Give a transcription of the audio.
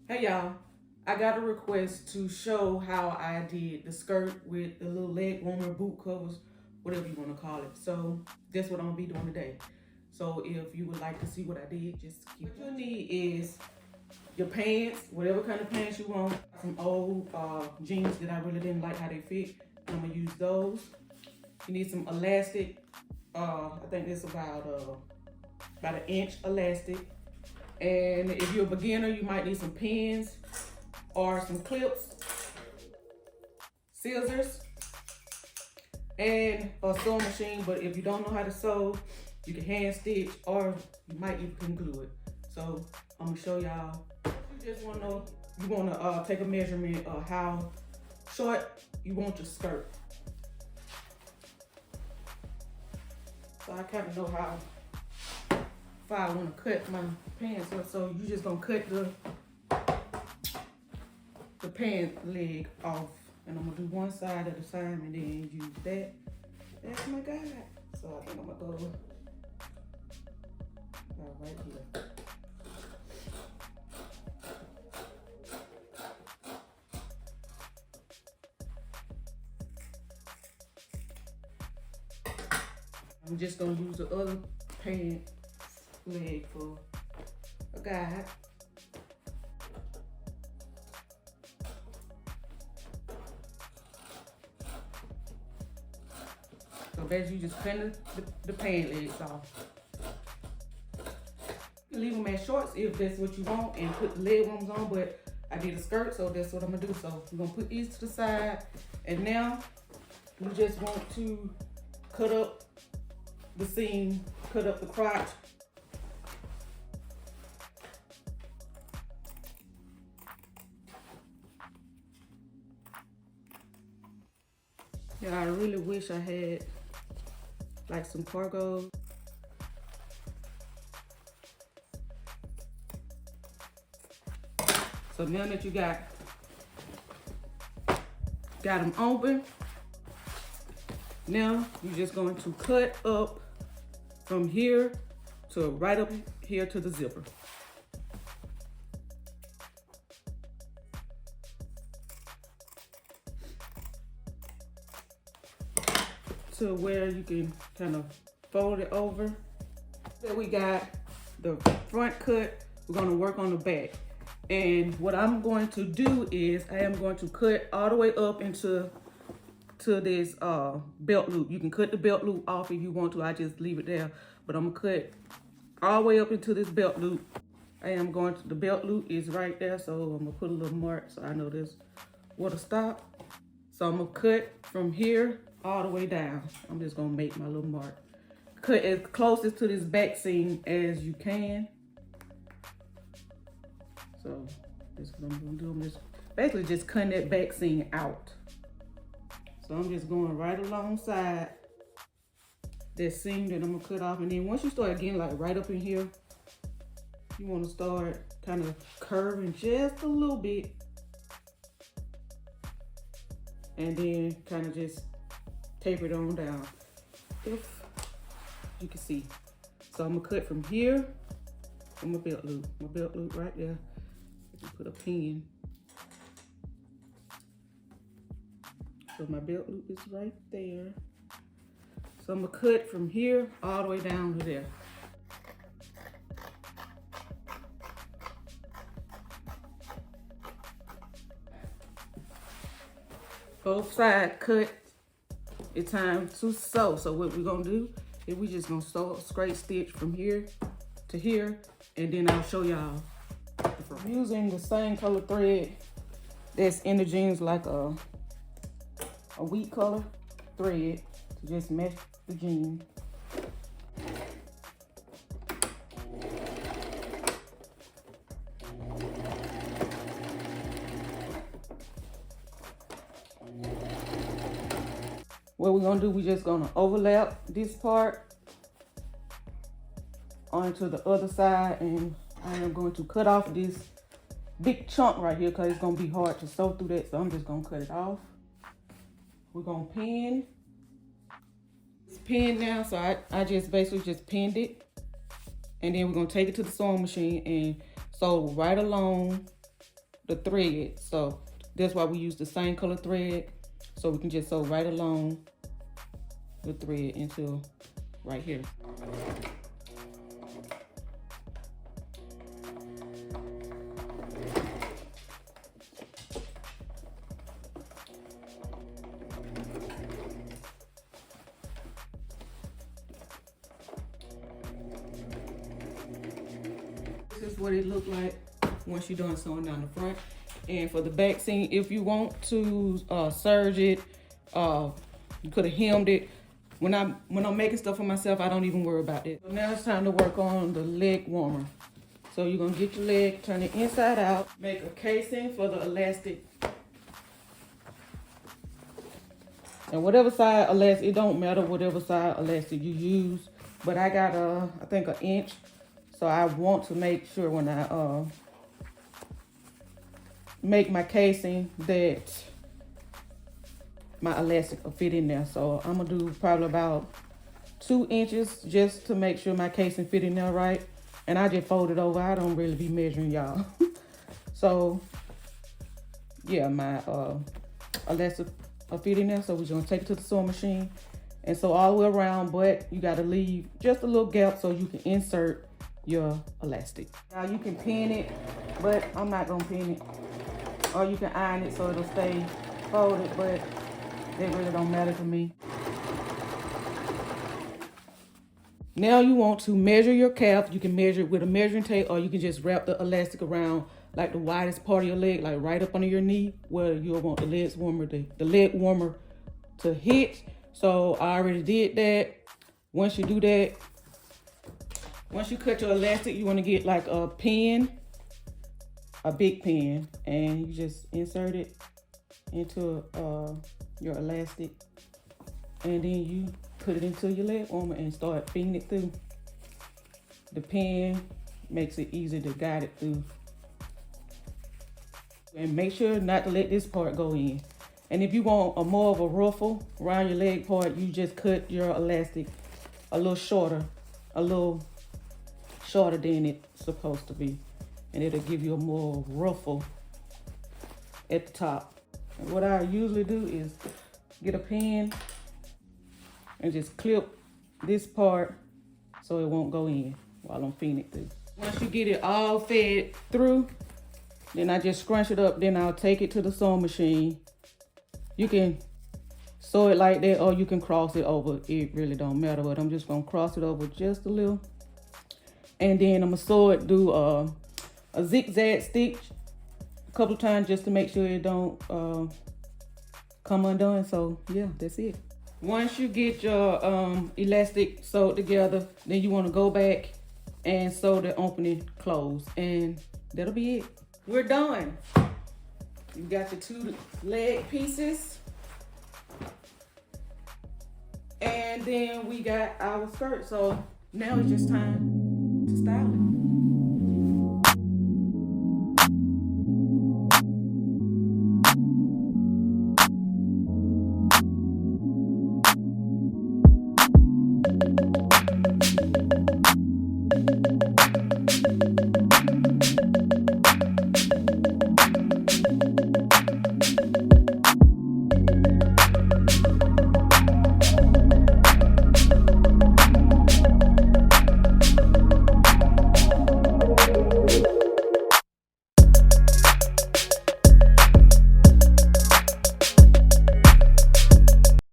Hey y'all, I got a request to show how I did the skirt with the little leg warmer, boot covers, whatever you want to call it. So that's what I'm gonna be doing today. So if you would like to see what I did, just keep. What you need is your pants, whatever kind of pants you want. Some old jeans that I really didn't like how they fit. I'm gonna use those. You need some elastic. I think it's about an inch elastic. And if you're a beginner, you might need some pins or some clips, scissors, and a sewing machine. But if you don't know how to sew, you can hand stitch or you might even glue it. So I'm gonna show y'all. You just wanna know, you wanna take a measurement of how short you want your skirt. So I kind of know how far I want to cut my pants up. So you just gonna cut the pant leg off, and I'm gonna do one side at a time and then use that. That's my guide. So I think I'm gonna go right here. I'm just gonna use the other pant leg for a guide. So basically you just cut the pant legs off. You can leave them as shorts if that's what you want and put the leg warmers on, but I did a skirt, so that's what I'm gonna do. So we're gonna put these to the side, and now we just want to cut up the seam, cut up the crotch. Yeah, I really wish I had like some cargo. So now that you got them open, now you're just going to cut up from here to right up here to the zipper. To where you can kind of fold it over. Then we got the front cut. We're gonna work on the back. And what I'm going to do is I am going to cut all the way up into this belt loop. You can cut the belt loop off if you want to. I just leave it there. But I'm gonna cut all the way up into this belt loop. The belt loop is right there, so I'm gonna put a little mark so I know this where to stop. So I'm gonna cut from here all the way down. I'm just gonna make my little mark. Cut as closest to this back seam as you can. So this is what I'm gonna do. I'm just basically just cutting that back seam out. So I'm just going right alongside that seam that I'm gonna cut off. And then once you start getting like right up in here, you wanna start kind of curving just a little bit. And then kind of just taper it on down, if you can see. So I'm gonna cut from here from my belt loop right there. Put a pin. So my belt loop is right there. So I'm gonna cut from here all the way down to there. Both sides cut. It's time to sew. So what we're gonna do is we just gonna sew straight stitch from here to here, and then I'll show y'all. I'm using the same color thread that's in the jeans, like a wheat color thread, to just match the jeans. What we're gonna do, we're just gonna overlap this part onto the other side, and I am going to cut off this big chunk right here because it's gonna be hard to sew through that. So I'm just gonna cut it off. We're gonna pin. It's pinned now, so I just basically just pinned it. And then we're gonna take it to the sewing machine and sew right along the thread. So that's why we use the same color thread. So we can just sew right along the thread until right here. This is what it looked like once you're done sewing down the front. And for the back seam, if you want to serge it, you could have hemmed it. When I'm making stuff for myself, I don't even worry about it. So now it's time to work on the leg warmer. So you're gonna get your leg, turn it inside out, make a casing for the elastic. And whatever side elastic, it don't matter whatever side elastic you use. But I got I think an inch. So I want to make sure when I make my casing that my elastic will fit in there. So I'm gonna do probably about 2 inches just to make sure my casing fit in there right. And I just fold it over. I don't really be measuring, y'all. So yeah, my elastic will fit in there. So we're just gonna take it to the sewing machine and sew all the way around, but you gotta leave just a little gap so you can insert your elastic. Now you can pin it, but I'm not gonna pin it. Or you can iron it so it'll stay folded, but that really don't matter to me. Now you want to measure your calf. You can measure it with a measuring tape, or you can just wrap the elastic around like the widest part of your leg, like right up under your knee, where you'll want the leg warmer to hit. So I already did that. Once you do that, once you cut your elastic, you want to get like a pin, a big pin, and you just insert it into your elastic, and then you put it into your leg warmer and start feeding it through. The pin makes it easy to guide it through. And make sure not to let this part go in. And if you want more of a ruffle around your leg part, you just cut your elastic a little shorter than it's supposed to be. And it'll give you a more ruffle at the top. And what I usually do is get a pin and just clip this part so it won't go in while I'm feeding it through. Once you get it all fed through, then I just scrunch it up, then I'll take it to the sewing machine. You can sew it like that, or you can cross it over. It really don't matter, but I'm just gonna cross it over just a little. And then I'm gonna sew it, do a zigzag stitch a couple times just to make sure it don't come undone. So yeah, that's it. Once you get your elastic sewed together, then you want to go back and sew the opening closed, and that'll be it. We're done. You got your 2 leg pieces, and then we got our skirt. So now it's just time to style it.